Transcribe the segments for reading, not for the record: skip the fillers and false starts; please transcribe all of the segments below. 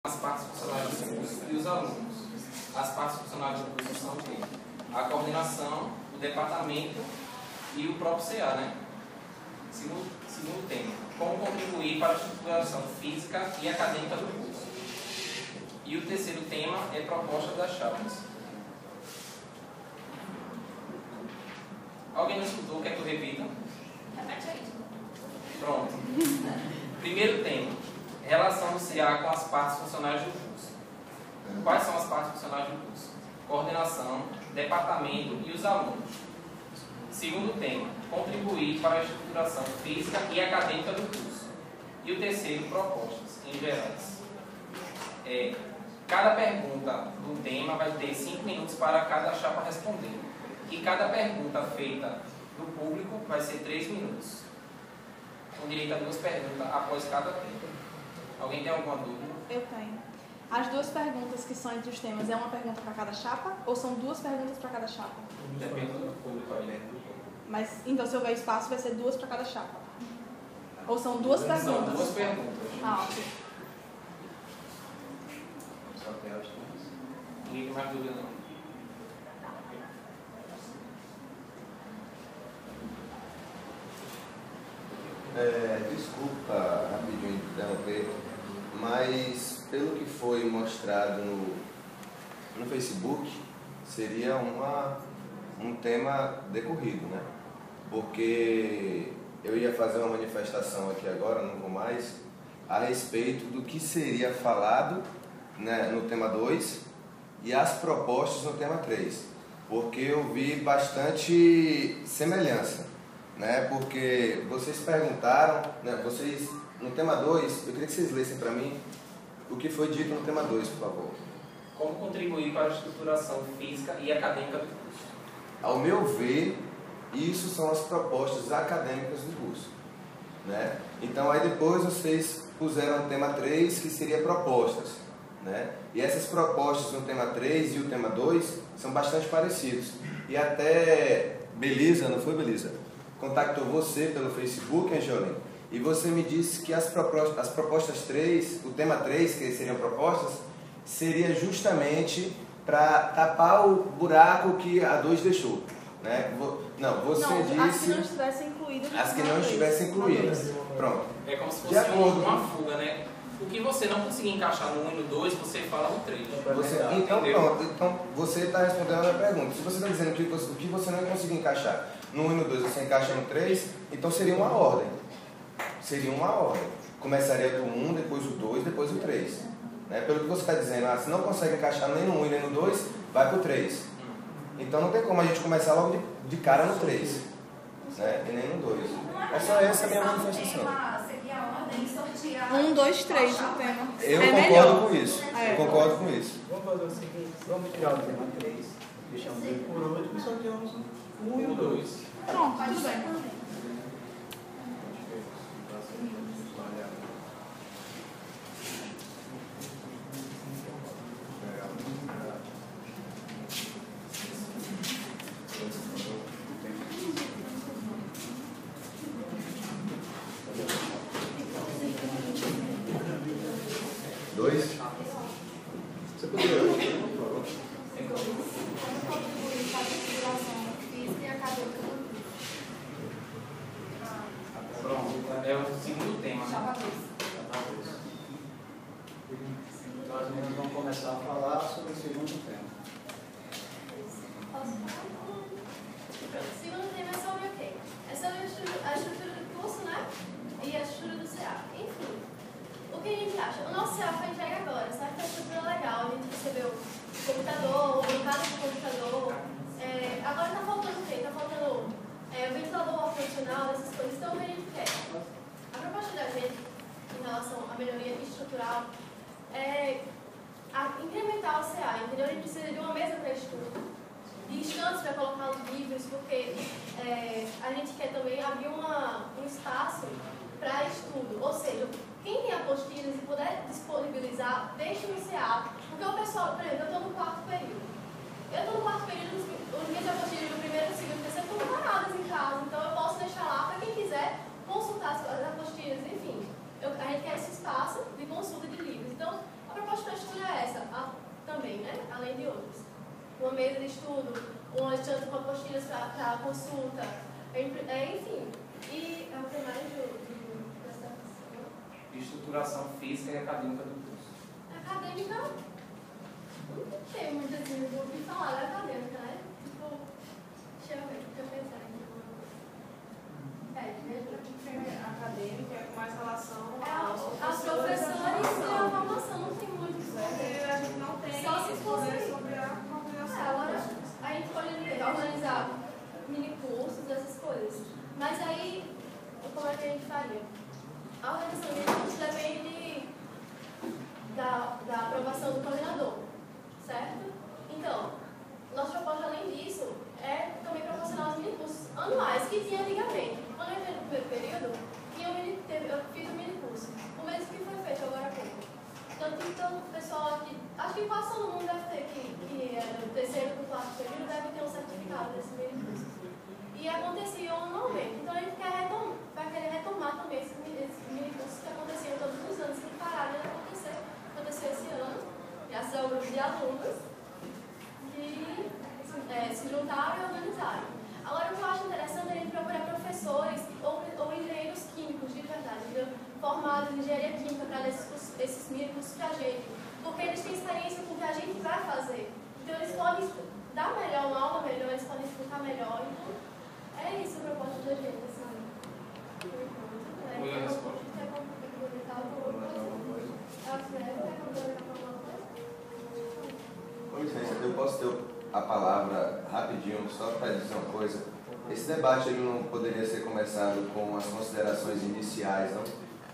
as partes funcionais do curso e os alunos. As partes funcionais do curso são o quê? A coordenação, o departamento e o próprio CA, né? Segundo tema, como contribuir para a estruturação física e acadêmica do curso. E o terceiro tema é proposta das chapas. Alguém não escutou? Quer que eu repita? Repete aí. Pronto. Primeiro tema, relação do CA com as partes funcionais do curso. Quais são as partes funcionais do curso? Coordenação, departamento e os alunos. Segundo tema, contribuir para a estruturação física e acadêmica do curso. E o terceiro, propostas, em gerais. Cada pergunta do tema vai ter 5 minutos para cada chapa responder. E cada pergunta feita do público vai ser 3 minutos. Com direito a 2 perguntas após cada tema. Alguém tem alguma dúvida? Eu tenho. As 2 perguntas que são entre os temas, é uma pergunta para cada chapa? Ou são 2 perguntas para cada chapa? Depende do público aí. Mas, então, se houver espaço, vai ser 2 para cada chapa? Ou são 2 perguntas? São 2 perguntas. Ah, ok. Ninguém tem mais dúvida não. Desculpa rapidinho interromper, mas pelo que foi mostrado no Facebook, seria um tema decorrido, né? Porque eu ia fazer uma manifestação aqui agora, não vou mais, a respeito do que seria falado, né, no tema 2 e as propostas no tema 3, porque eu vi bastante semelhança, né? Porque vocês perguntaram, né, no tema 2, eu queria que vocês lessem para mim o que foi dito no tema 2, por favor. Como contribuir para a estruturação física e acadêmica do curso? Ao meu ver, isso são as propostas acadêmicas do curso, né? Então aí depois vocês puseram o tema 3, que seria propostas, né? E essas propostas no tema 3 e o tema 2 são bastante parecidos. E até Belisa, não foi Belisa? Contactou você pelo Facebook, Angelim, e você me disse que as propostas 3, o tema 3, que seriam propostas, seria justamente para tapar o buraco que a 2 deixou, né? Não, você disse... As que não estivessem incluídas. As que não estivessem incluídas. Pronto. É como se fosse uma fuga, né? O que você não conseguir encaixar no 1 e no 2, você fala no 3. Então, pronto. Então, você está respondendo a minha pergunta. Se você está dizendo que o que você não conseguir encaixar no 1 e no 2, você encaixa no 3, então seria uma ordem. Seria uma ordem. Começaria do 1, depois o 2, depois o 3. Né? Pelo que você está dizendo, se não consegue encaixar nem no 1 e nem no 2, vai para o 3. Então não tem como a gente começar logo de cara no 3, né? E nem no 2. É só essa a minha manifestação. 1, 2, 3 no tema. Eu é concordo melhor. com isso. Eu concordo com isso. Vamos fazer o seguinte, vamos tirar o tema 3, deixamos ele por último e só temos o 1 e o 2. Pronto, tudo bem. Você poderia... Pronto, é o segundo tema. Nós meninos vamos começar a falar sobre o segundo tema. O segundo tema é sobre o quê? É sobre a estrutura do curso, né? E a estrutura do CA. Enfim, o que a gente acha? O nosso CA foi entregue agora, certo? A estrutura legal, a gente recebeu o computador, o bancada do computador. Agora está faltando o quê? Está faltando o ventilador, o ar-condicionado, essas coisas. Então, o que a gente quer? A proposta da gente, em relação à melhoria estrutural, é incrementar o CA, entendeu? A gente precisa de uma mesa para estudo, de estantes para colocar os livros, porque a gente quer também abrir um espaço para estudo. Ou seja, quem tem apostilas e puder disponibilizar, deixe no CA. Porque o pessoal, por exemplo, eu estou no 4º período. Eu estou no 4º período, as minhas apostilas do 1º, 2º, 3º estão paradas em casa. Então eu posso deixar lá para quem quiser consultar as apostilas, enfim. A gente quer esse espaço de consulta de livros. Então, a proposta uma mesa de estudo, um estante com apostilas para consulta, enfim. E é o que mais dessa Estruturação física e acadêmica do curso. acadêmica, não tem muito assim do que falar da acadêmica, né? Tipo, deixa eu pensar aqui. Acadêmica é com mais relação As professores e a formação não tem muito o que fazer. A gente não tem Só se fosse sobre a coordenação. agora a gente pode organizar mini cursos, essas coisas. Mas aí, como é que a gente faria? A organização de mini cursos depende da aprovação do coordenador, certo? Então, nossa proposta, além disso, é também proporcionar os mini cursos anuais que tinha antigamente. Quando eu entrei no primeiro período, eu fiz um mini curso, o mesmo que foi feito agora há pouco. Então, o pessoal aqui, acho que quase todo mundo deve ter, que é do terceiro e do quarto período, deve ter um certificado desse mini curso. E aconteciam anualmente. Então, a gente vai querer retomar também esses mini cursos que aconteciam todos os anos, que pararam de acontecer. Aconteceu esse ano, graças ao grupo de alunos que se juntaram e organizaram. Agora, o que eu acho interessante é a gente procurar professores ou engenheiros químicos, de verdade, entendeu? Formados em engenharia química para dar esses mini cursos para a gente. Porque eles têm experiência com o que a gente vai fazer. Então, eles podem dar melhor, uma aula melhor, eles podem explicar melhor. Então, é isso a proposta da gente, assim. Foi a resposta. Quer complementar alguma coisa? Com licença, eu posso ter a palavra rapidinho, só para dizer uma coisa. Esse debate ele não poderia ser começado com as considerações iniciais, não?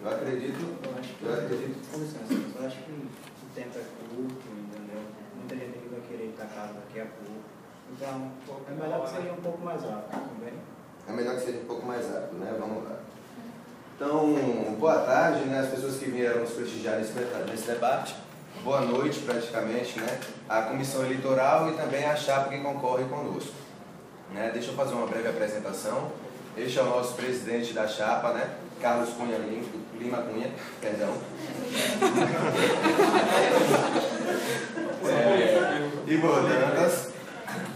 Eu acredito. Com licença, eu acho que o tempo é curto, entendeu? Muita gente que vai querer ir para casa daqui a pouco. Então, é melhor que seja um pouco mais rápido, também. É melhor que seja um pouco mais rápido, né? Vamos lá. Então, boa tarde, né? As pessoas que vieram nos prestigiar nesse debate. Boa noite, praticamente, né? A comissão eleitoral e também a chapa que concorre conosco. Né? Deixa eu fazer uma breve apresentação. Este é o nosso presidente da chapa, né? Carlos Cunha Lima Cunha, perdão. Igor Dantas,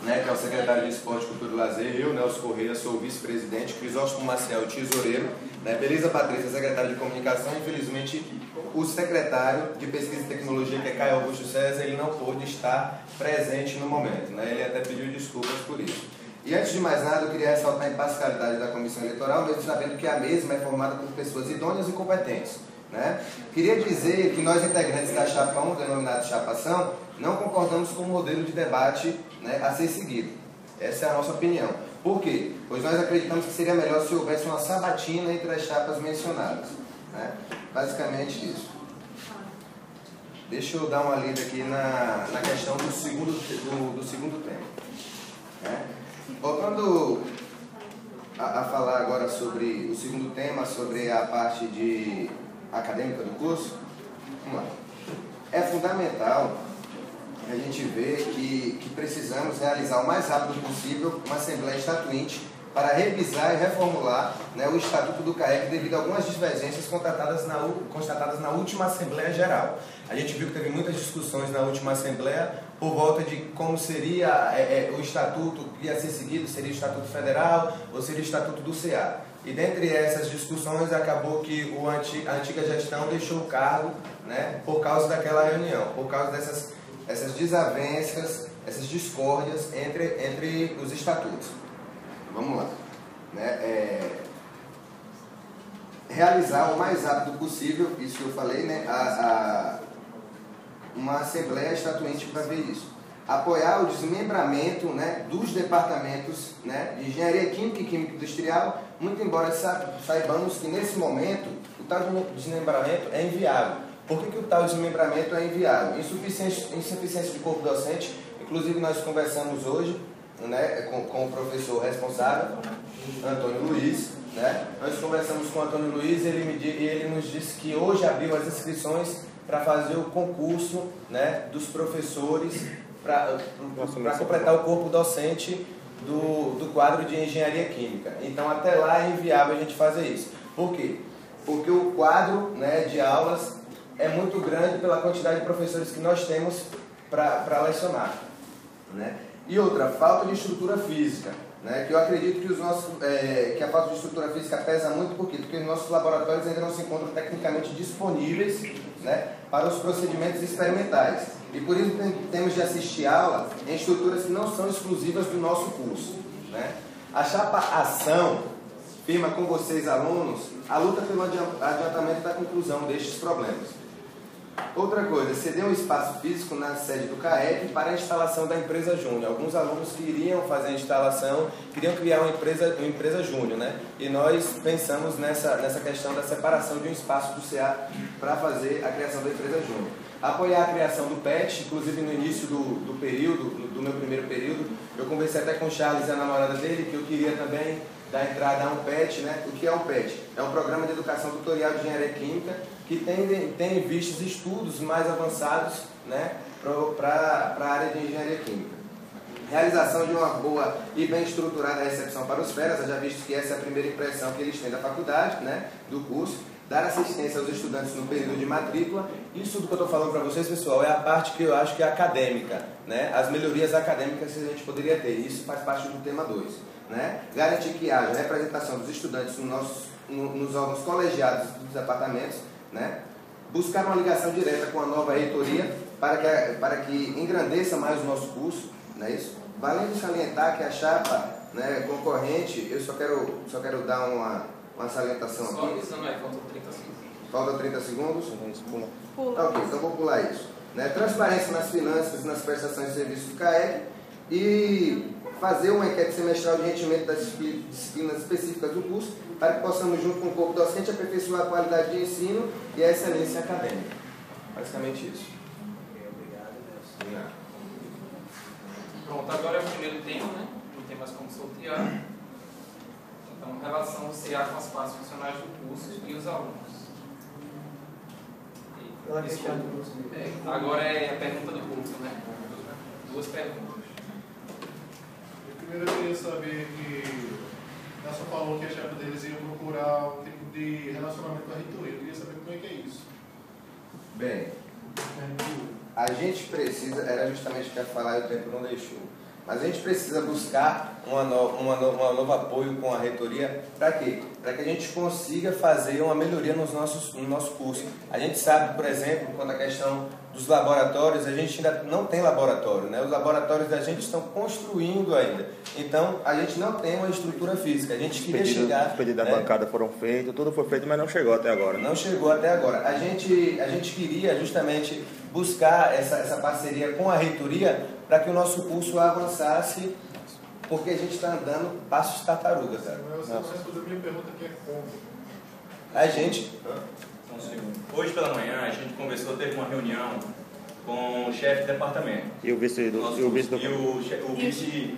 né, que é o secretário de Esporte, Cultura e Lazer. Eu, Nelson Correia, sou o vice-presidente. Crisóstomo Maciel, tesoureiro. Né? Belisa Patrícia, secretário de Comunicação. Infelizmente, o secretário de Pesquisa e Tecnologia, que é Caio Augusto César, ele não pôde estar presente no momento. Né? Ele até pediu desculpas por isso. E antes de mais nada, eu queria ressaltar a imparcialidade da Comissão Eleitoral, mesmo sabendo que a mesma é formada por pessoas idôneas e competentes. Né? Queria dizer que nós, integrantes da Chapa 1, denominado Chapação, não concordamos com o modelo de debate, né, a ser seguido. Essa é a nossa opinião. Por quê? Pois nós acreditamos que seria melhor se houvesse uma sabatina entre as chapas mencionadas. Né? Basicamente isso. Deixa eu dar uma lida aqui na questão do segundo tema. Né? Voltando a falar agora sobre o segundo tema, sobre a parte acadêmica do curso, vamos lá. É fundamental a gente ver que precisamos realizar o mais rápido possível uma Assembleia Estatuinte para revisar e reformular, né, o Estatuto do CAEC devido a algumas divergências constatadas na última Assembleia Geral. A gente viu que teve muitas discussões na última Assembleia por volta de como seria o Estatuto que ia ser seguido, seria o Estatuto Federal ou seria o Estatuto do CA. E dentre essas discussões acabou que a antiga gestão deixou o cargo, né, por causa daquela reunião, por causa essas desavenças, essas discórdias entre os estatutos. Vamos lá. Né? Realizar o mais rápido possível, isso que eu falei, né? Uma Assembleia Estatuinte para ver isso. Apoiar o desmembramento, né, dos departamentos, né, de Engenharia Química e Química Industrial, muito embora saibamos que nesse momento o tal desmembramento é inviável. Por que o tal desmembramento é inviável? Insuficiência de corpo docente. Inclusive nós conversamos hoje, né, com o professor responsável, Antônio Luiz. Né? Nós conversamos com o Antônio Luiz e ele nos disse que hoje abriu as inscrições para fazer o concurso, né, dos professores para completar o corpo docente do quadro de Engenharia Química. Então até lá é inviável a gente fazer isso. Por quê? Porque o quadro, né, de aulas é muito grande pela quantidade de professores que nós temos para lecionar. né? E outra, falta de estrutura física, né? Que eu acredito que, que a falta de estrutura física pesa muito, por quê? Porque os nossos laboratórios ainda não se encontram tecnicamente disponíveis, né, para os procedimentos experimentais. E por isso temos de assistir aula em estruturas que não são exclusivas do nosso curso, né? A chapa Ação firma com vocês, alunos, a luta pelo adiantamento da conclusão destes problemas. Outra coisa, ceder um espaço físico na sede do CAEP para a instalação da empresa Júnior. Alguns alunos queriam fazer a instalação, queriam criar uma empresa Júnior, né? E nós pensamos nessa questão da separação de um espaço do CA para fazer a criação da empresa Júnior. Apoiar a criação do PET, inclusive no início do meu primeiro período, eu conversei até com o Charles e a namorada dele, que eu queria também dar entrada a um PET, né? O que é um PET? É um programa de educação tutorial de engenharia química que tem vistos estudos mais avançados, né, para a área de engenharia química. Realização de uma boa e bem estruturada recepção para os feras, já visto que essa é a primeira impressão que eles têm da faculdade, né, do curso. Dar assistência aos estudantes no período de matrícula. Isso tudo que eu estou falando para vocês, pessoal, é a parte que eu acho que é acadêmica, né? As melhorias acadêmicas que a gente poderia ter. Isso faz parte do tema 2. Né? Garantir que haja representação dos estudantes nos órgãos colegiados dos departamentos, né? Buscar uma ligação direta com a nova reitoria para que engrandeça mais o nosso curso, não é isso? Valendo salientar que a chapa, né, concorrente, eu só quero dar uma salientação aqui. Só avisando aí, faltam 30 segundos. Faltam 30 segundos? Pula. Ok, então vou pular isso. Né? Transparência nas finanças e nas prestações de serviços do CAEP e fazer uma enquete semestral de rendimento das disciplinas específicas do curso para que possamos, junto com o corpo docente, aperfeiçoar a qualidade de ensino e a excelência acadêmica. Basicamente isso. Obrigado. Pronto, agora é o primeiro tema, né? Não tem mais como sortear. Então, relação do CA com as partes funcionais do curso e os alunos. Pela questão do curso. Agora é a pergunta do curso, né? 2 perguntas. Primeiro eu queria saber que Nelson falou que a chapa deles ia procurar um tipo de relacionamento com a reitoria. Eu queria saber como é que é isso. Bem, a gente precisa, era justamente o que eu ia falar e o tempo não deixou, mas a gente precisa buscar um novo apoio com a reitoria. Para quê? Para que a gente consiga fazer uma melhoria no nosso curso. A gente sabe, por exemplo, quando a questão dos laboratórios, a gente ainda não tem laboratório, né? Os laboratórios da gente estão construindo ainda. Então, a gente não tem uma estrutura física. A gente queria chegar... Os pedidos da bancada foram feitos, tudo foi feito, mas não chegou até agora. Não chegou até agora. A gente queria justamente buscar essa parceria com a reitoria para que o nosso curso avançasse, porque a gente está andando passos tartarugas, cara. Mas você não respondeu a minha pergunta, que é como. A gente... Um segundo. Hoje pela manhã a gente conversou, teve uma reunião com o chefe de departamento. E o vice do... Nosso E o vice do... o vice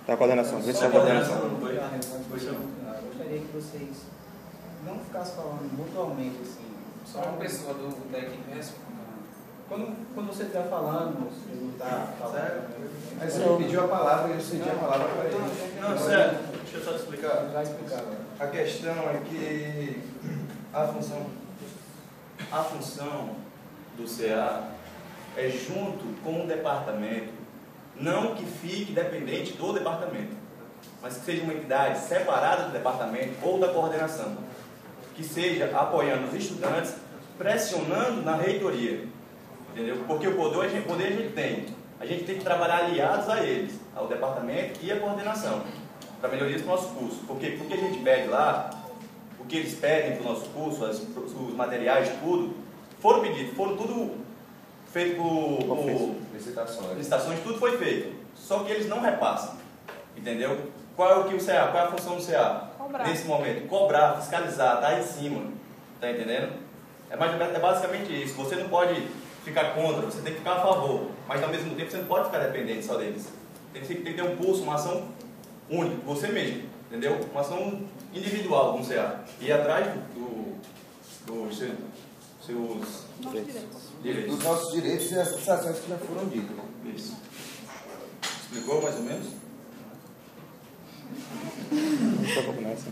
Da coordenação. Vice da da coordenação. coordenação. Eu gostaria que vocês não ficassem falando mutuamente assim. Só uma pessoa do técnico responde. Quando você estiver falando, você está falando. Aí você pediu a palavra e eu cedi a palavra para ele. Não, sério, deixa eu só te explicar. Vai explicar agora. A questão é que a função do CA é junto com o departamento, não que fique dependente do departamento, mas que seja uma entidade separada do departamento ou da coordenação, que seja apoiando os estudantes, pressionando na reitoria, entendeu? Porque o poder a gente tem. A gente tem que trabalhar aliados a eles, ao departamento e à coordenação, para melhoria do nosso curso. Porque o que a gente pede lá, o que eles pedem para o nosso curso, os materiais, tudo, foram pedidos, foram tudo feito por licitações, tudo foi feito. Só que eles não repassam, entendeu? Qual é o CA? Qual é a função do CA? Cobrar. Nesse momento? Cobrar, fiscalizar, tá em cima, tá entendendo? É basicamente isso. Você não pode ficar contra, você tem que ficar a favor, mas ao mesmo tempo você não pode ficar dependente só deles. Tem que ter um pulso, uma ação única, você mesmo, entendeu? Uma ação individual com o CA. E atrás dos seus direitos. Dos nossos direitos e as sensações que já foram ditas. Isso. Explicou mais ou menos? Não estou nessa.